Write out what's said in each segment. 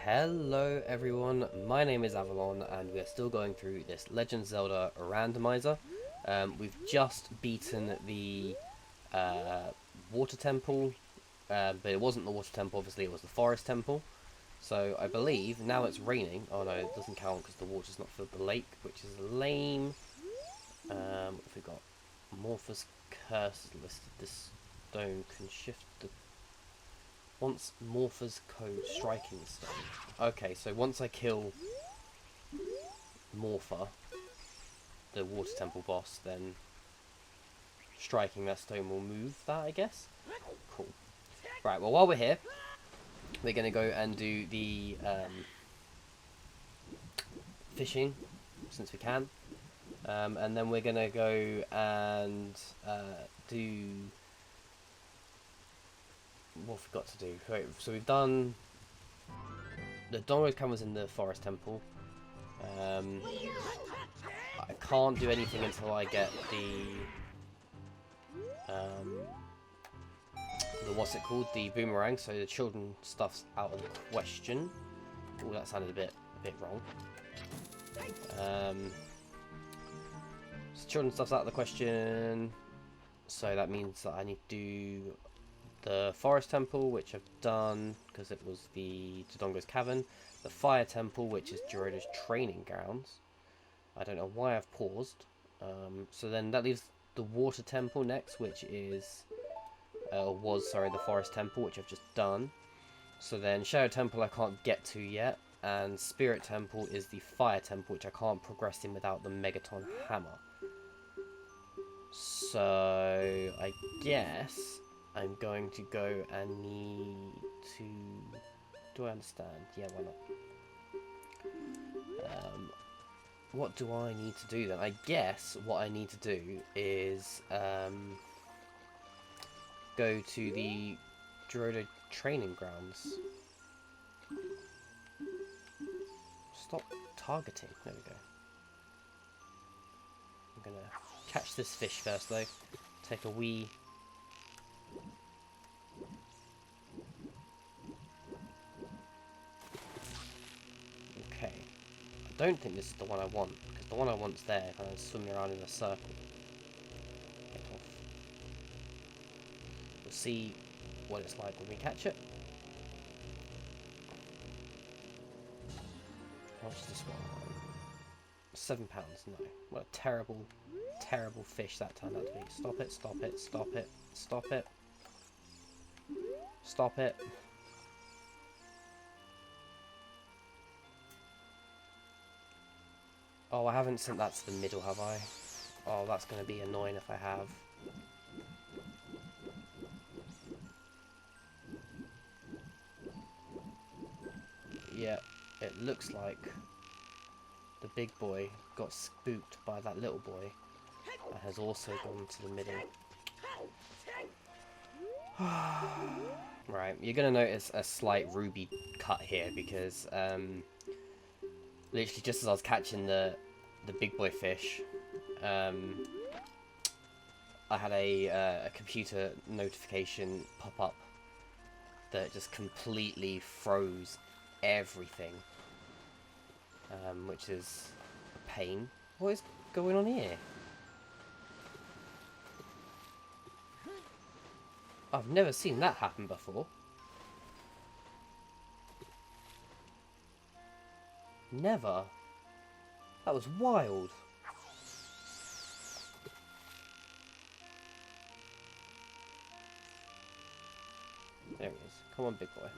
Hello everyone, my name is Avalon and we are still going through this Legend of Zelda Randomiser. We've just beaten the water temple, but it wasn't the water temple, obviously it was the forest temple. So I believe now it's raining. Oh no, it doesn't count because the water's not filled the lake, which is lame. What have we got? Morphe's Curse is listed. This stone can shift the once Morpher's Code striking stone. Okay, so once I kill Morpher, the Water Temple boss, then striking that stone will move that, I guess? Cool. Right, well while we're here, we're going to go and do the fishing, since we can. And then we're going to go and do... what have we got to do? Right, so we've done... the Donroad Cavern was in the Forest Temple. I can't do anything until I get the what's it called? The boomerang, so the children stuff's out of the question. Oh, that sounded a bit wrong. So children stuff's out of the question. So that means that I need to do the Forest Temple, which I've done because it was the Dodongo's Cavern. The Fire Temple, which is Gerudo's training grounds. I don't know why I've paused. So then that leaves the Water Temple next, which is the Forest Temple, which I've just done. So then Shadow Temple I can't get to yet, and Spirit Temple is the Fire Temple, which I can't progress in without the Megaton Hammer. So I guess I'm going to go and need to... do I understand? Yeah, why not? What do I need to do then? I guess what I need to do is go to the Gerudo training grounds. Stop targeting. There we go. I'm gonna catch this fish first though. Take a wee... okay. I don't think this is the one I want, because the one I want's there, kind of swimming around in a circle. Get off. We'll see what it's like when we catch it. How much is this one? £7. No. What a terrible, terrible fish that turned out to be. Stop it, stop it, stop it, stop it. Stop it. Oh, I haven't sent that to the middle, have I? Oh, that's going to be annoying if I have. Yeah, it looks like the big boy got spooked by that little boy and has also gone to the middle. Right, you're going to notice a slight ruby cut here because literally just as I was catching the big boy fish, I had a computer notification pop up that just completely froze everything, which is a pain. What is going on here? I've never seen that happen before. Never. That was wild. There he is. Come on, big boy.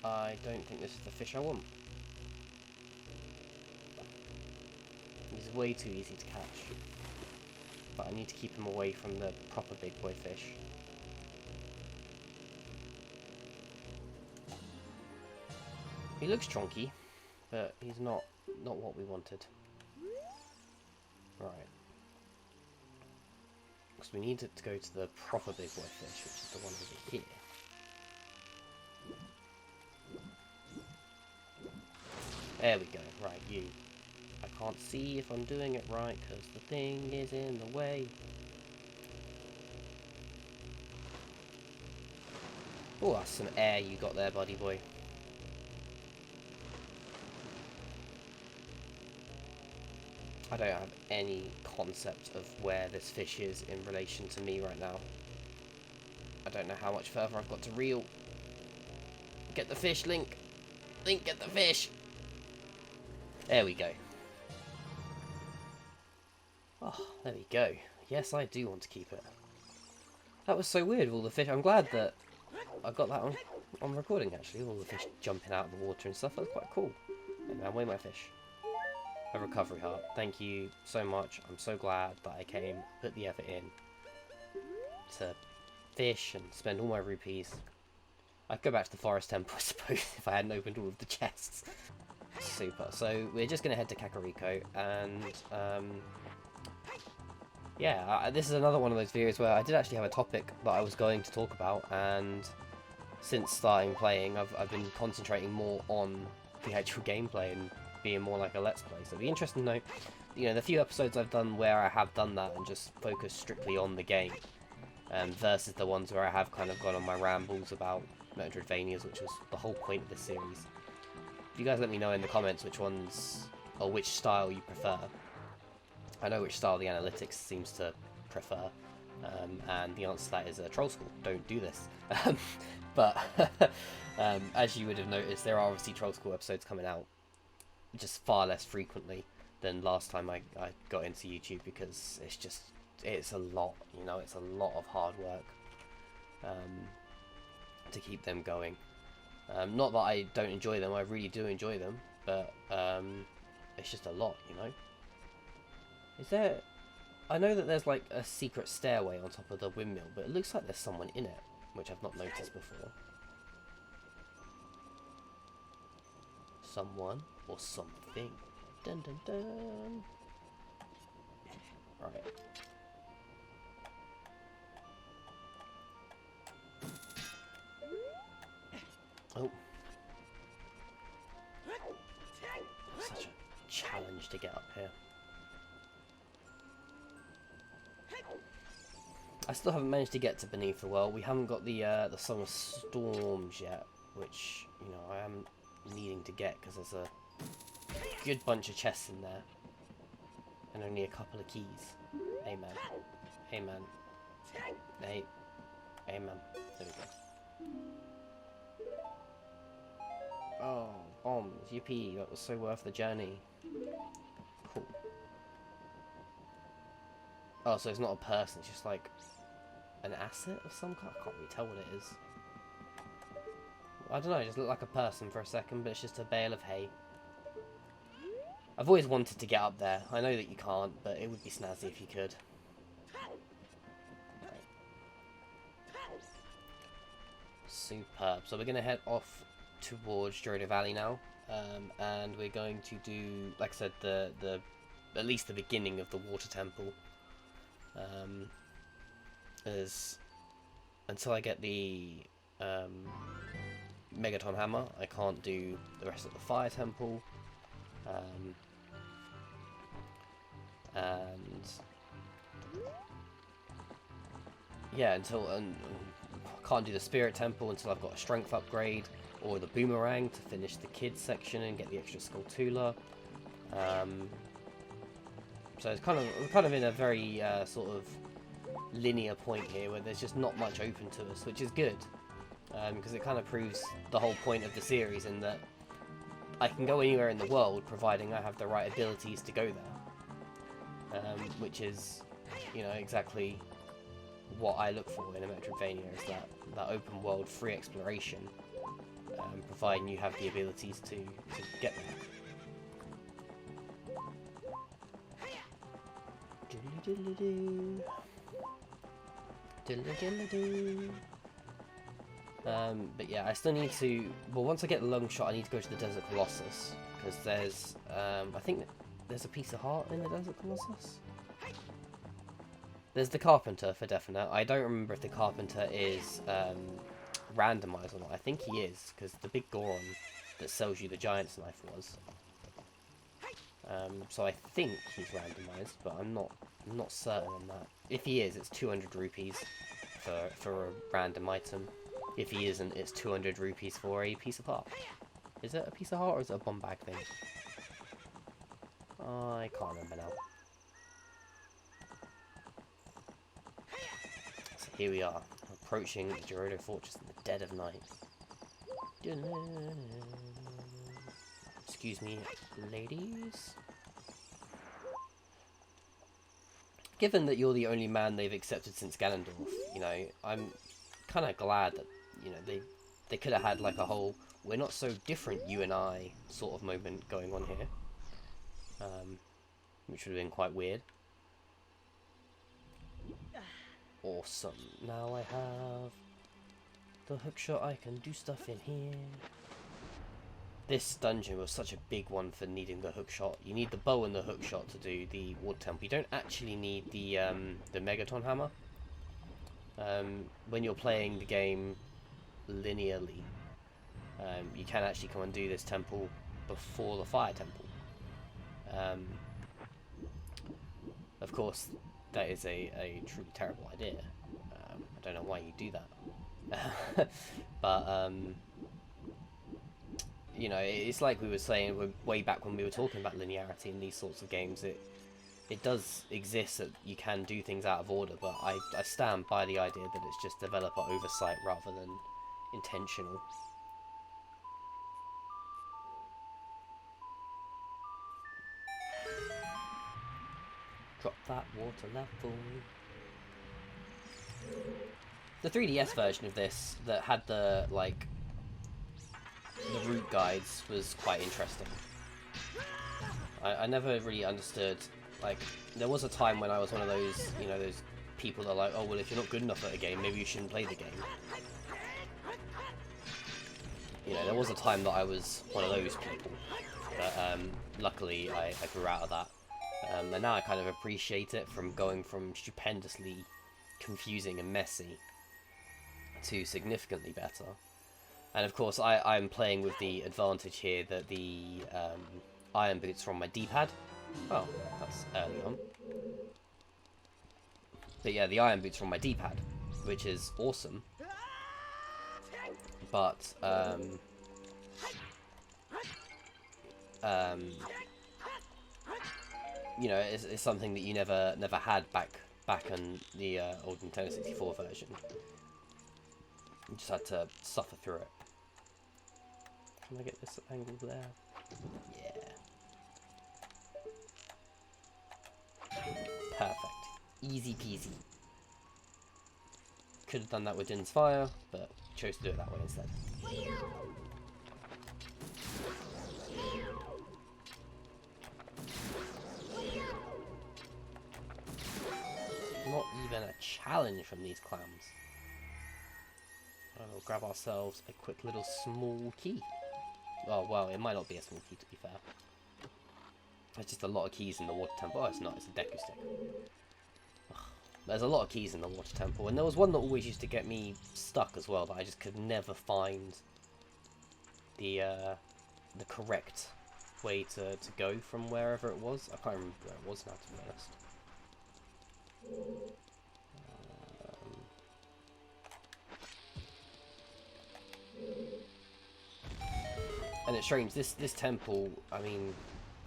I don't think this is the fish I want. He's way too easy to catch. But I need to keep him away from the proper big boy fish. He looks chonky, but he's not what we wanted. Right. Because we need to go to the proper big boy fish, which is the one over here. There we go. Right, you. I can't see if I'm doing it right because the thing is in the way. Oh, that's some air you got there, buddy boy. I don't have any concept of where this fish is in relation to me right now. I don't know how much further I've got to reel. Get the fish, Link. Link, get the fish. There we go. Oh, there we go. Yes, I do want to keep it. That was so weird, all the fish. I'm glad that I got that on recording, actually. All the fish jumping out of the water and stuff. That was quite cool. Hey, man, weigh my fish. A recovery heart. Thank you so much. I'm so glad that I came, put the effort in to fish and spend all my rupees. I'd go back to the forest temple, I suppose, if I hadn't opened all of the chests. Super. So we're just going to head to Kakariko, and yeah, this is another one of those videos where I did actually have a topic that I was going to talk about, and since starting playing, I've been concentrating more on the actual gameplay and being more like a let's play. So it'd be interesting to know, you know, the few episodes I've done where I have done that and just focused strictly on the game, versus the ones where I have kind of gone on my rambles about Metroidvanias, which was the whole point of this series. If you guys let me know in the comments which ones, or which style you prefer. I know which style the analytics seems to prefer, and the answer to that is Troll School. Don't do this. But as you would have noticed, there are obviously Troll School episodes coming out just far less frequently than last time I got into YouTube, because it's a lot, you know, it's a lot of hard work to keep them going. Not that I don't enjoy them, I really do enjoy them, but it's just a lot, you know. Is there... I know that there's like a secret stairway on top of the windmill, but it looks like there's someone in it, which I've not noticed before. Someone or something. Dun dun dun. Right. Oh. Such a challenge to get up here. I still haven't managed to get to Beneath the World. We haven't got the Song of Storms yet, which, you know, I am needing to get, because there's a good bunch of chests in there and only a couple of keys. Hey man, hey man, hey man, there we go. Oh, bombs, yippee, that was so worth the journey. Cool. Oh, so it's not a person, it's just like an asset of some kind? I can't really tell what it is. I don't know, it just looked like a person for a second, but it's just a bale of hay. I've always wanted to get up there. I know that you can't, but it would be snazzy if you could. Right. Superb. So we're going to head off towards Gerudo Valley now, and we're going to do, like I said, the at least the beginning of the water temple. As until I get the Megaton Hammer, I can't do the rest of the Fire Temple, and yeah, until I can't do the Spirit Temple until I've got a Strength upgrade or the Boomerang to finish the kids section and get the extra Skulltula. So it's kind of in a very sort of linear point here where there's just not much open to us, which is good, because it kind of proves the whole point of the series in that I can go anywhere in the world providing I have the right abilities to go there, which is, you know, exactly what I look for in a Metroidvania, is that open world free exploration, providing you have the abilities to get there. But yeah, I still need to... Well, once I get the lung shot, I need to go to the Desert Colossus, because there's... I think there's a piece of heart in the Desert Colossus. There's the Carpenter, for definite. I don't remember if the Carpenter is randomised or not. I think he is, because the big Goron that sells you the Giant's Knife was. So I think he's randomised, but I'm not certain on that. If he is, it's 200 rupees for a random item. If he isn't, it's 200 rupees for a piece of heart. Is it a piece of heart or is it a bomb bag thing? I can't remember now. So here we are, approaching the Gerudo Fortress in the dead of night. Excuse me, ladies. Given that you're the only man they've accepted since Ganondorf, you know, I'm kind of glad that, you know, they could have had like a whole "we're not so different, you and I" sort of moment going on here, which would have been quite weird. Awesome. Now I have the hookshot. I can do stuff in here. This dungeon was such a big one for needing the hookshot. You need the bow and the hookshot to do the water temple. You don't actually need the Megaton hammer. When you're playing the game linearly, you can actually come and do this temple before the fire temple. Of course, that is a truly terrible idea. I don't know why you do that. But, you know, it's like we were saying way back when we were talking about linearity in these sorts of games. It does exist that you can do things out of order, but I stand by the idea that it's just developer oversight rather than intentional. Drop that water level. The 3DS version of this that had the route guides was quite interesting. I never really understood, like, there was a time when I was one of those, you know, those people that are like, oh, well, if you're not good enough at a game, maybe you shouldn't play the game. You know, there was a time that I was one of those people, but luckily I grew out of that. And now I kind of appreciate it, from going from stupendously confusing and messy to significantly better. And of course, I'm playing with the advantage here that the iron boots are on my D-pad. Oh, that's early on. But yeah, the iron boots are on my D-pad, which is awesome. But, you know, it's something that you never had back in the old Nintendo 64 version. You just had to suffer through it. Can I get this angle there? Yeah. Perfect. Easy peasy. Could have done that with Din's Fire, but chose to do it that way instead. Not even a challenge from these clams. We'll grab ourselves a quick little small key. Oh, well, it might not be a small key, to be fair. There's just a lot of keys in the water temple. Oh, it's not. It's a Deku stick. Ugh. There's a lot of keys in the water temple, and there was one that always used to get me stuck as well, that I just could never find the correct way to go from wherever it was. I can't remember where it was now, to be honest. And it's strange, this temple, I mean,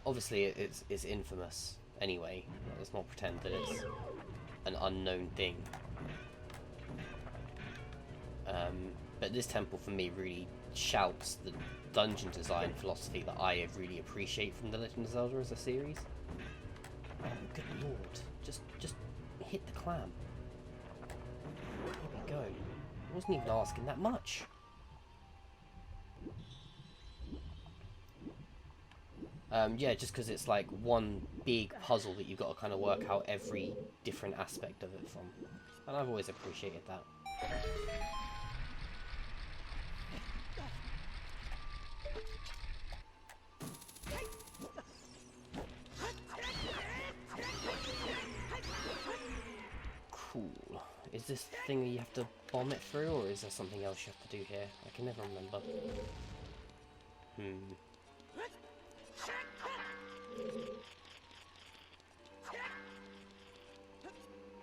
obviously it's infamous anyway. Let's not pretend that it's an unknown thing. But this temple for me really shouts the dungeon design philosophy that I really appreciate from The Legend of Zelda as a series. Oh, good lord. Just hit the clam. There we go. I wasn't even asking that much. Yeah, just because it's like one big puzzle that you've got to kind of work out every different aspect of it from. And I've always appreciated that. Cool. Is this the thing that you have to bomb it through, or is there something else you have to do here? I can never remember.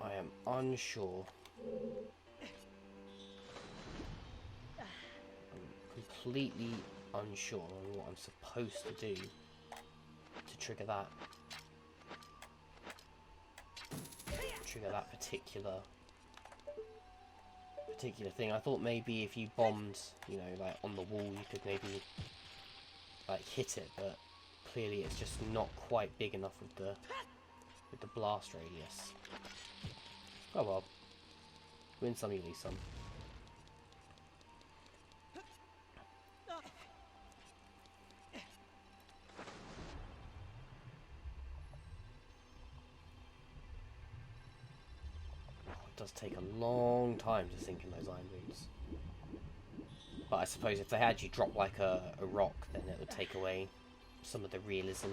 I am unsure. completely unsure on what I'm supposed to do to trigger that. Trigger that particular thing. I thought maybe if you bombed, you know, like on the wall, you could maybe like hit it, but clearly it's just not quite big enough with the blast radius. Oh well. Win some, you lose some. It does take a long time to sink in those iron boots. But I suppose if they had you drop like a rock, then it would take away some of the realism.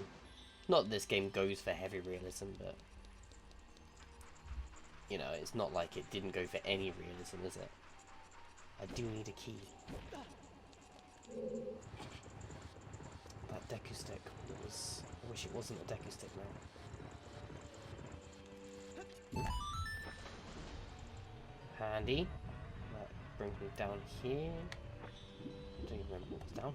Not that this game goes for heavy realism, but you know, it's not like it didn't go for any realism, is it? I do need a key. That Deku stick was... I wish it wasn't a Deku stick now. Handy. That brings me down here. I don't even remember what was down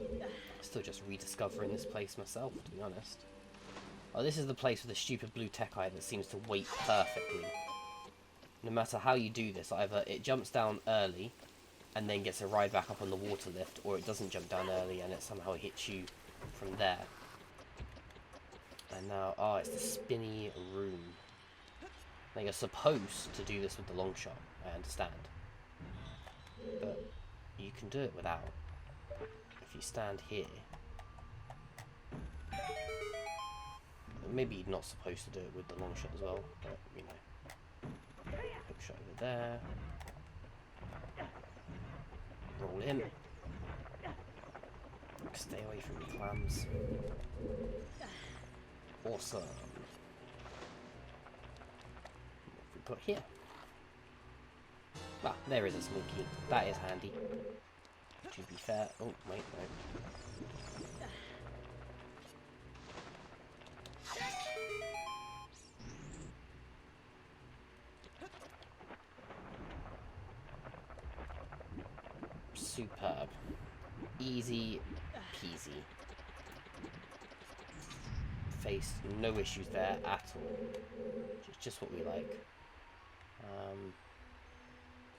here. Still just rediscovering this place myself, to be honest. Oh, this is the place with the stupid blue tech eye that seems to wait perfectly. No matter how you do this, either it jumps down early and then gets a ride back up on the water lift, or it doesn't jump down early and it somehow hits you from there. And now, oh, it's the spinny room. Now you're supposed to do this with the long shot, I understand. But you can do it without. If you stand here... Maybe you're not supposed to do it with the long shot as well, but, you know. Hook shot over there. Roll in. Stay away from the clams. Awesome. What have we got here? Ah, there is a small key. That is handy. To be fair... Oh, wait, no. Superb. Easy peasy. Faced no issues there at all. Just what we like.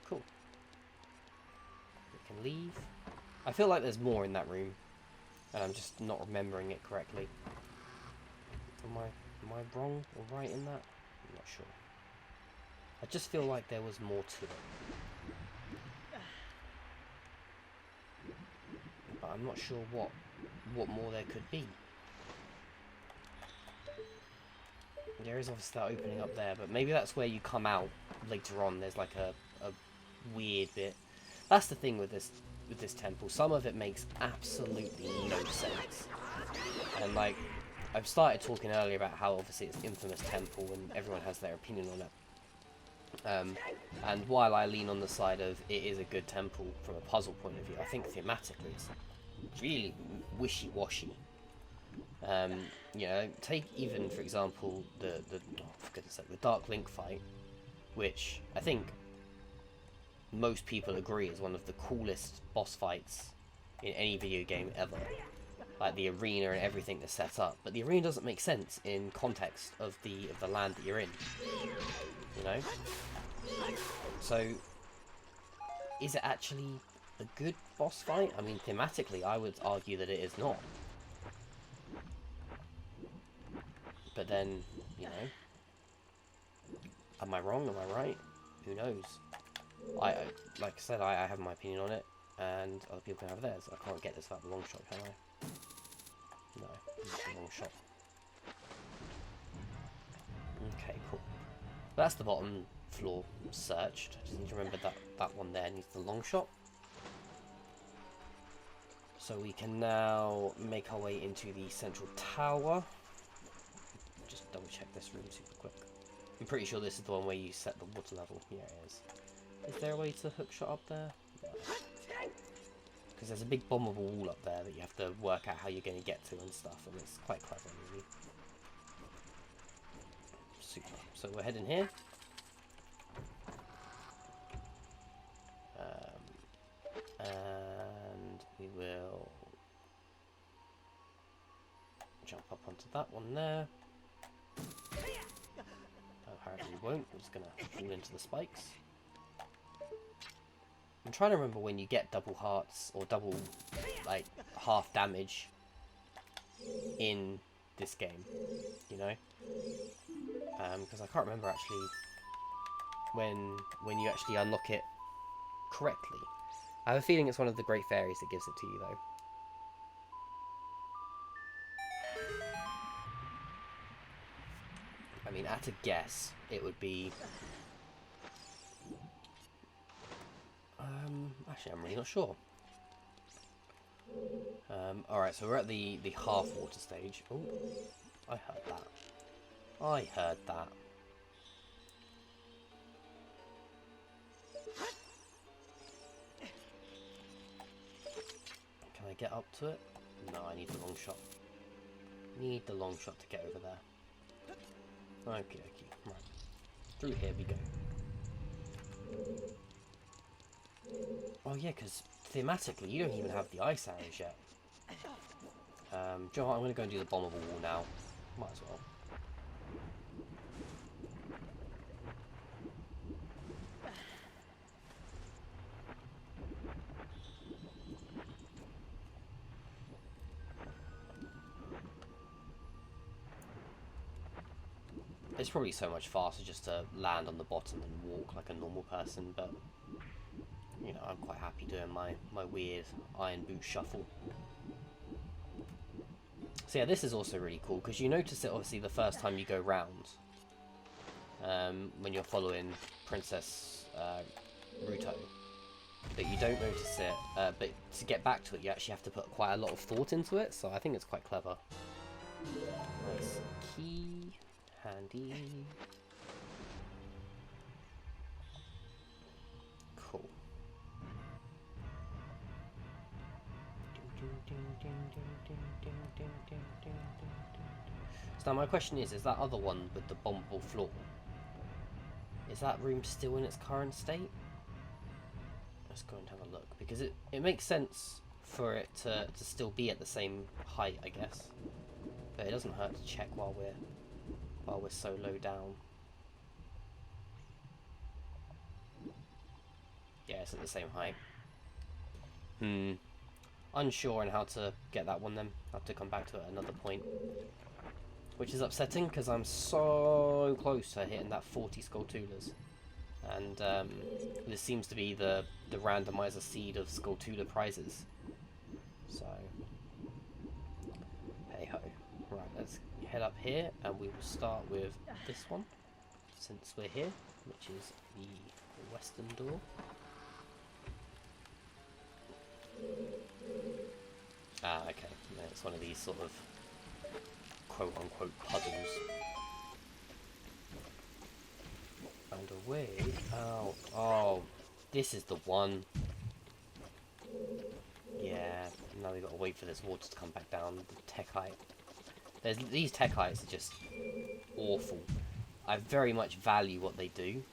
Cool. We can leave. I feel like there's more in that room, and I'm just not remembering it correctly. Am I wrong or right in that? I'm not sure. I just feel like there was more to it. But I'm not sure what more there could be. There is obviously that opening up there, but maybe that's where you come out later on. There's like a weird bit. That's the thing with this temple. Some of it makes absolutely no sense. And like, I've started talking earlier about how obviously it's infamous temple and everyone has their opinion on it. And while I lean on the side of it is a good temple from a puzzle point of view, I think thematically it's really wishy-washy. You know, take even for example the oh, for goodness sake, the Dark Link fight, which I think most people agree is one of the coolest boss fights in any video game ever. Like the arena and everything that's set up, but the arena doesn't make sense in context of the land that you're in. You know, so is it actually a good boss fight? I mean, thematically, I would argue that it is not. But then, you know, am I wrong? Am I right? Who knows? I like I said, I have my opinion on it, and other people can have theirs. I can't get this without the long shot, can I? No, it's the long shot. Okay, cool. That's the bottom floor searched. I just need to remember that one there needs the long shot. So we can now make our way into the central tower. Just double check this room super quick. I'm pretty sure this is the one where you set the water level. Yeah, it is. Is there a way to hook shot up there? No. Because there's a big bombable wall up there that you have to work out how you're going to get to and stuff, and it's quite clever, really. Super. So we're heading here. onto that one there. Apparently we won't. We're just going to fall into the spikes. I'm trying to remember when you get double hearts or double, like, half damage in this game, you know? Because I can't remember actually when you actually unlock it correctly. I have a feeling it's one of the Great Fairies that gives it to you, though. I mean, at a guess, it would be... actually, I'm really not sure. Alright, so we're at the half water stage. Oh, I heard that. I heard that. Can I get up to it? No, I need the long shot. Need the long shot to get over there. Okay, right. Through here we go. Oh yeah, because thematically you don't even have the ice arrows yet. Do you know what? I'm going to go and do the bombable wall now. Might as well. It's probably so much faster just to land on the bottom and walk like a normal person, but you know, I'm quite happy doing my weird iron boot shuffle. So yeah, this is also really cool because you notice it obviously the first time you go round, when you're following Princess Ruto, but you don't notice it. But to get back to it, you actually have to put quite a lot of thought into it. So I think it's quite clever. Nice key, handy. Cool. So now my question is that other one with the bombable floor, is that room still in its current state? Let's go and have a look, because it makes sense for it to still be at the same height, I guess. But it doesn't hurt to check while we're so low down. Yeah, it's at the same height. Unsure on how to get that one then. I'll have to come back to it at another point. Which is upsetting because I'm so close to hitting that 40 Skulltulas. And this seems to be the randomizer seed of Skulltula prizes. So, hey ho. Right, let's head up here and we will start with this one. Since we're here, which is the western door. Ah, okay. Yeah, it's one of these sort of quote-unquote puzzles. And a way out. Oh, this is the one. Yeah, now we've got to wait for this water to come back down. The Techite. These Techites are just awful. I very much value what they do.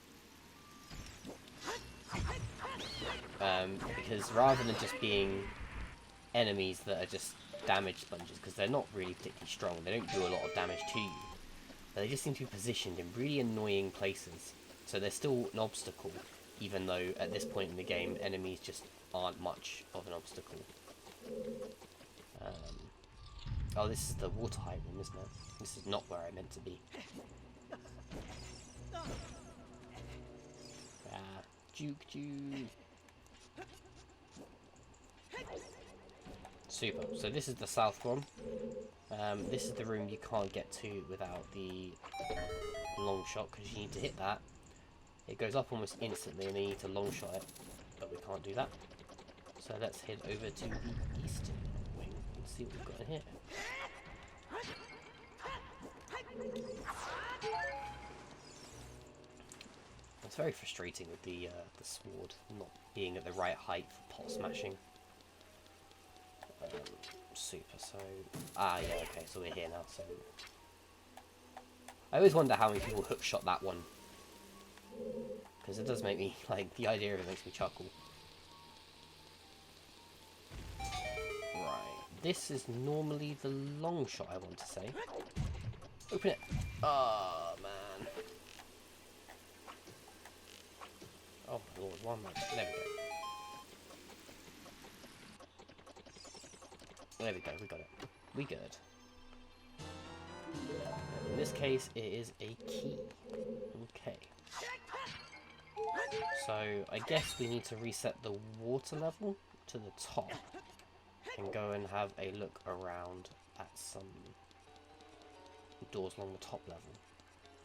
Because rather than just being enemies that are just damage sponges, because they're not really particularly strong, they don't do a lot of damage to you, but they just seem to be positioned in really annoying places. So they're still an obstacle, even though at this point in the game, enemies just aren't much of an obstacle. Oh, this is the water height room, isn't it? This is not where I meant to be. Ah, juke. Super. So this is the south one. This is the room you can't get to without the long shot, because you need to hit that. It goes up almost instantly and then you need to long shot it, but we can't do that. So let's head over to the eastern wing and see what we've got in here. It's very frustrating with the sword not being at the right height for pot smashing. Super, so... Ah, yeah, okay, so we're here now, so... I always wonder how many people hookshot that one. Because it does make me, like, the idea of it makes me chuckle. Right, This is normally the long shot, I want to say. Open it. Oh, man. Oh, my lord. One moment. There we go. There we go. We got it. We good. In this case, it is a key. Okay. So, I guess we need to reset the water level to the top. And go and have a look around at some doors along the top level.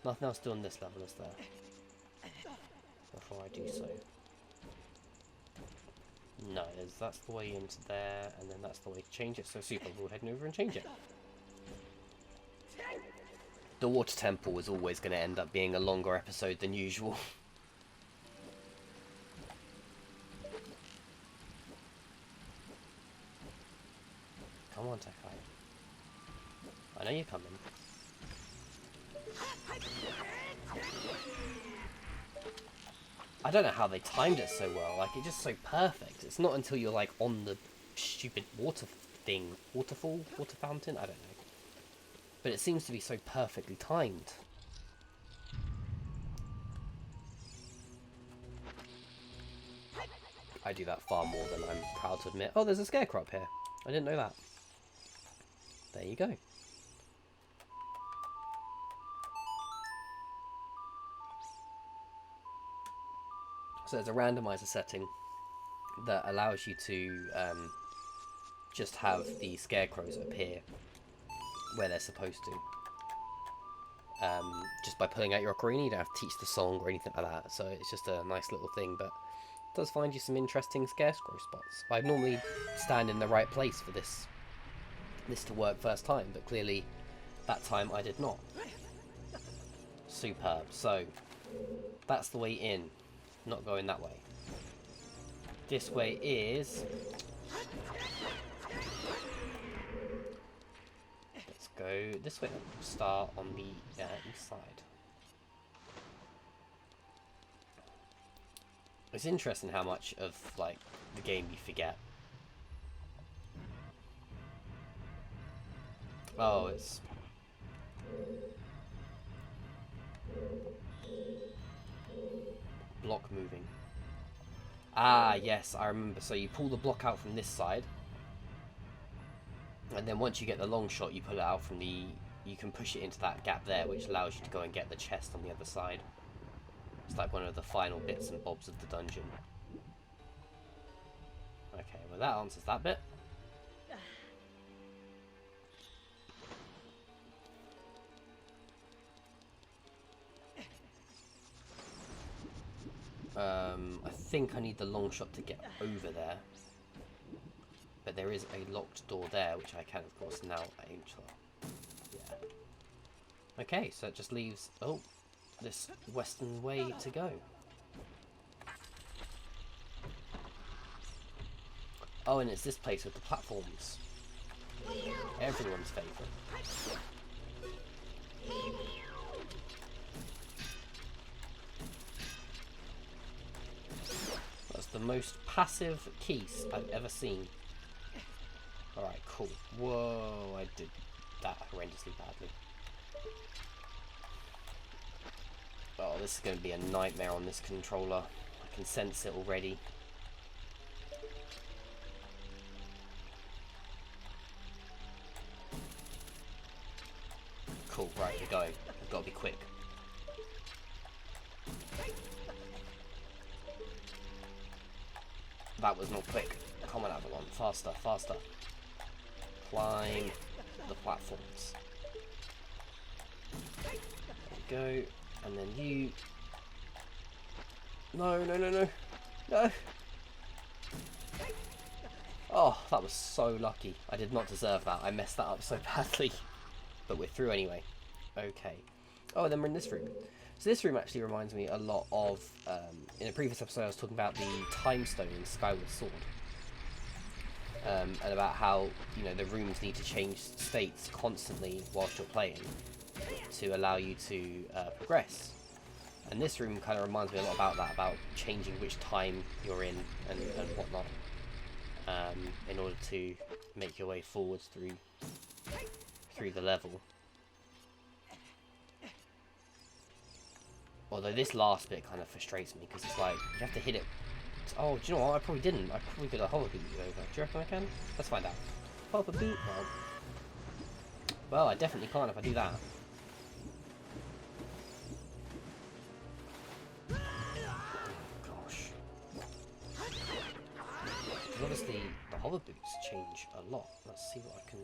Nothing else to do on this level, is there? Before I do so. No, that's the way into there, and then that's the way to change it. So super, we'll head over and change it. The water temple is always going to end up being a longer episode than usual. Come on, Takai. I know you're coming. I don't know how they timed it so well. Like, it's just so perfect. It's not until you're, like, on the stupid water thing. Waterfall? Water fountain? I don't know. But it seems to be so perfectly timed. I do that far more than I'm proud to admit. Oh, there's a scarecrow up here. I didn't know that. There you go. So there's a randomizer setting that allows you to just have the scarecrows appear where they're supposed to. Just by pulling out your ocarina, you don't have to teach the song or anything like that. So it's just a nice little thing, but it does find you some interesting scarecrow spots. I normally stand in the right place for this to work first time, but clearly that time I did not. Superb. So that's the way in, not going that way. This way is... Let's go this way. Start on the east side. It's interesting how much of like the game you forget. Oh, it's... block moving. Ah, yes, I remember. So you pull the block out from this side. And then once you get the long shot, you pull it out from the... You can push it into that gap there, which allows you to go and get the chest on the other side. It's like one of the final bits and bobs of the dungeon. Okay, well that answers that bit. I think I need the long shot to get over there. But there is a locked door there, which I can, of course, now enter. Yeah. Okay, so it just leaves, oh, this western way to go. Oh, and it's this place with the platforms. Everyone's favourite. That's the most passive keys I've ever seen. Alright, cool. Whoa, I did that horrendously badly. Oh, this is going to be a nightmare on this controller. I can sense it already. Cool, right, we're going. We've got to be quick. That was not quick. Come on, Avalon. Faster, faster. Climb the platforms. There we go. And then you... No, no, no, no. No. Oh, that was so lucky. I did not deserve that. I messed that up so badly. But we're through anyway. Okay. Oh, then we're in this room. So this room actually reminds me a lot of... in a previous episode I was talking about the time stone in Skyward Sword. And about how, you know, the rooms need to change states constantly whilst you're playing to allow you to progress. And this room kind of reminds me a lot about that, about changing which time you're in and whatnot. in order to make your way forwards through the level. Although this last bit kind of frustrates me, because it's like, you have to hit it. Oh, do you know what? I probably didn't. I probably could have hover booted it over. Do you reckon I can? Let's find out. Hover boot? Well, I definitely can't if I do that. Gosh. Obviously, the hover boots change a lot. Let's see what I can...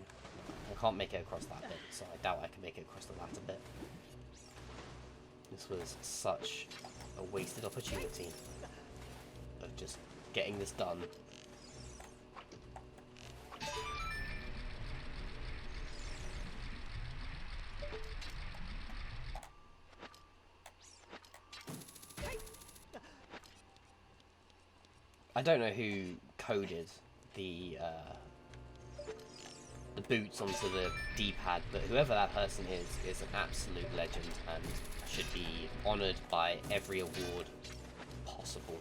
I can't make it across that bit, so I doubt I can make it across the latter bit. This was such a wasted opportunity of just getting this done. I don't know who coded the boots onto the D-pad, but whoever that person is an absolute legend and should be honoured by every award possible.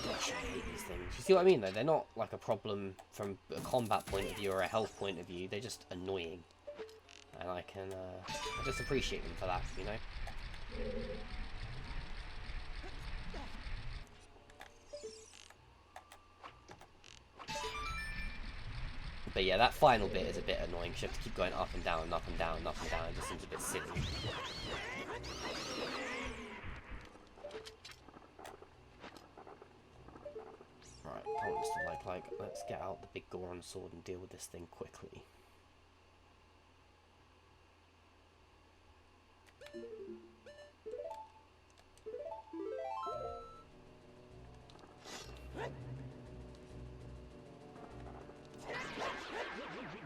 Gosh, I hate these things. You see what I mean, though? They're not like a problem from a combat point of view or a health point of view. They're just annoying. And I can I just appreciate them for that, you know? But yeah, that final bit is a bit annoying. You have to keep going up and down, up and down, up and down. It just seems a bit silly. Right, I want us to like, let's get out the big Goron sword and deal with this thing quickly.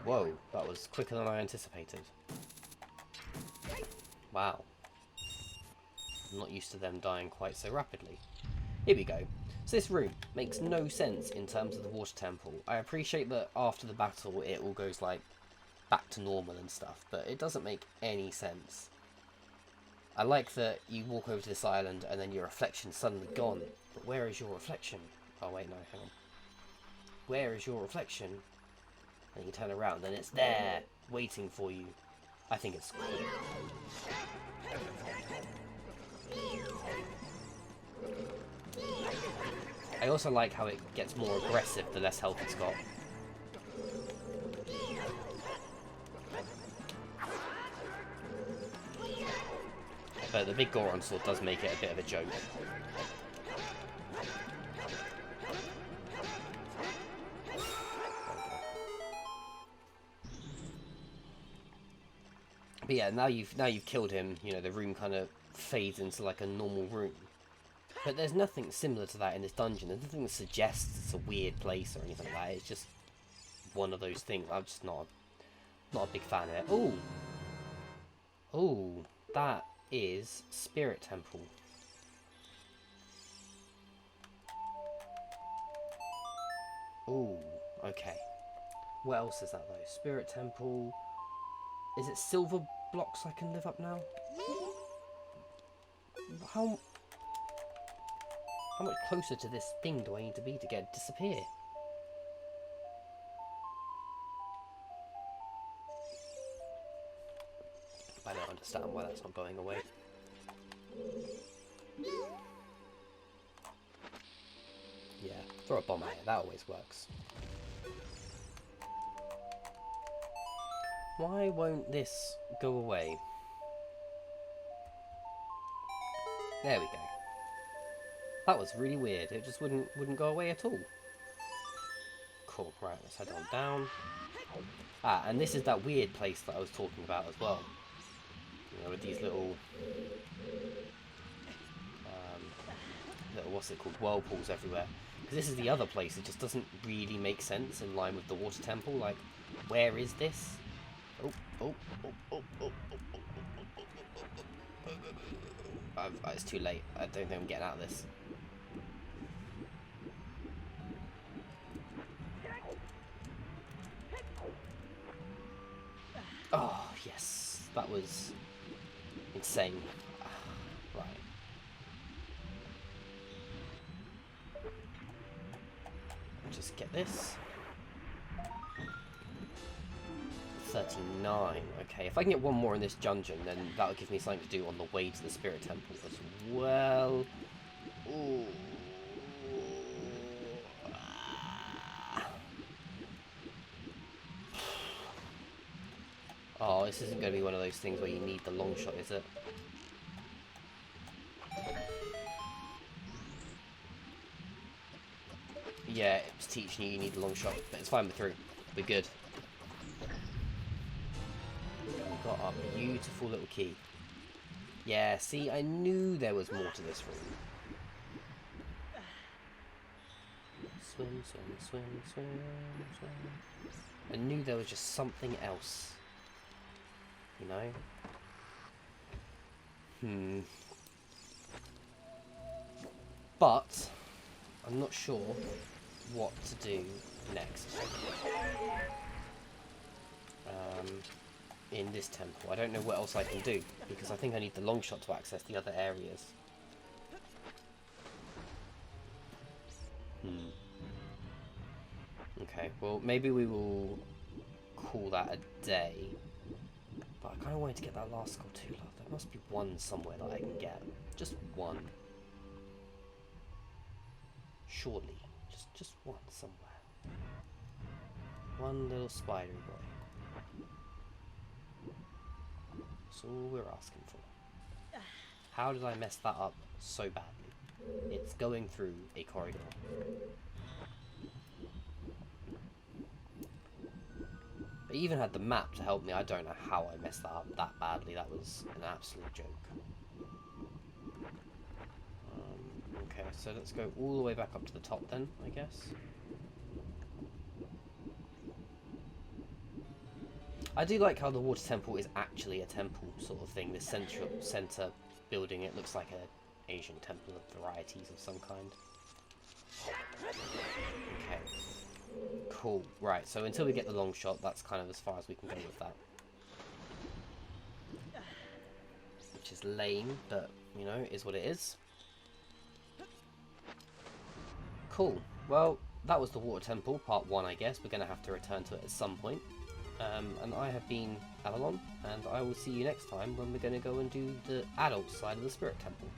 Whoa, that was quicker than I anticipated. Wow. I'm not used to them dying quite so rapidly. Here we go. So this room makes no sense in terms of the water temple. I appreciate that after the battle it all goes like back to normal and stuff, but it doesn't make any sense. I like that you walk over to this island and then your reflection's suddenly gone. But where is your reflection? Oh wait, no, hang on. Where is your reflection? And you turn around and it's there, waiting for you. I think it's cool. I also like how it gets more aggressive the less health it's got. But the big Goron sword does make it a bit of a joke. But yeah, now you've killed him, you know, the room kind of fades into like a normal room. But there's nothing similar to that in this dungeon. There's nothing that suggests it's a weird place or anything like that. It's just one of those things. I'm just not a big fan of it. Ooh! Ooh, that is Spirit Temple. Ooh, okay. What else is that though? Spirit Temple. Is it silver blocks I can live up now? How much closer to this thing do I need to be to get it to disappear? I don't understand why that's not going away. Yeah, throw a bomb at it, that always works. Why won't this go away? There we go. That was really weird. It just wouldn't go away at all. Cool. Right, let's head on down. Ah, and this is that weird place that I was talking about as well. You know, with these little what's it called? Whirlpools everywhere. Because this is the other place. It just doesn't really make sense in line with the water temple. Like, where is this? It's too late. I don't think I'm getting out of this. Oh, yes. That was insane. Right. just get this. 39. Okay, if I can get one more in this dungeon, then that'll give me something to do on the way to the Spirit Temple as well. Ooh. Oh, this isn't going to be one of those things where you need the long shot, is it? Yeah, it's teaching you need the long shot, but it's fine, we're through. We're good. We've got our beautiful little key. Yeah, see, I knew there was more to this room. Swim, swim, swim, swim, swim. I knew there was just something else. You know? But I'm not sure what to do next. In this temple. I don't know what else I can do, because I think I need the long shot to access the other areas. Okay, well, maybe we will call that a day. But I kind of wanted to get that last skull too. There must be one somewhere that I can get. Just one. Surely. Just one somewhere. One little spidery boy. That's all we're asking for. How did I mess that up so badly? It's going through a corridor. I even had the map to help me. I don't know how I messed that up that badly. That was an absolute joke. Okay, so let's go all the way back up to the top then, I guess. I do like how the water temple is actually a temple sort of thing. This centre building, it looks like an Asian temple of varieties of some kind. Okay. Cool. Right, so until we get the long shot, that's kind of as far as we can go with that. Which is lame, but, you know, is what it is. Cool. Well, that was the water temple, part 1, I guess. We're going to have to return to it at some point. And I have been Avalon, and I will see you next time when we're going to go and do the adult side of the Spirit Temple.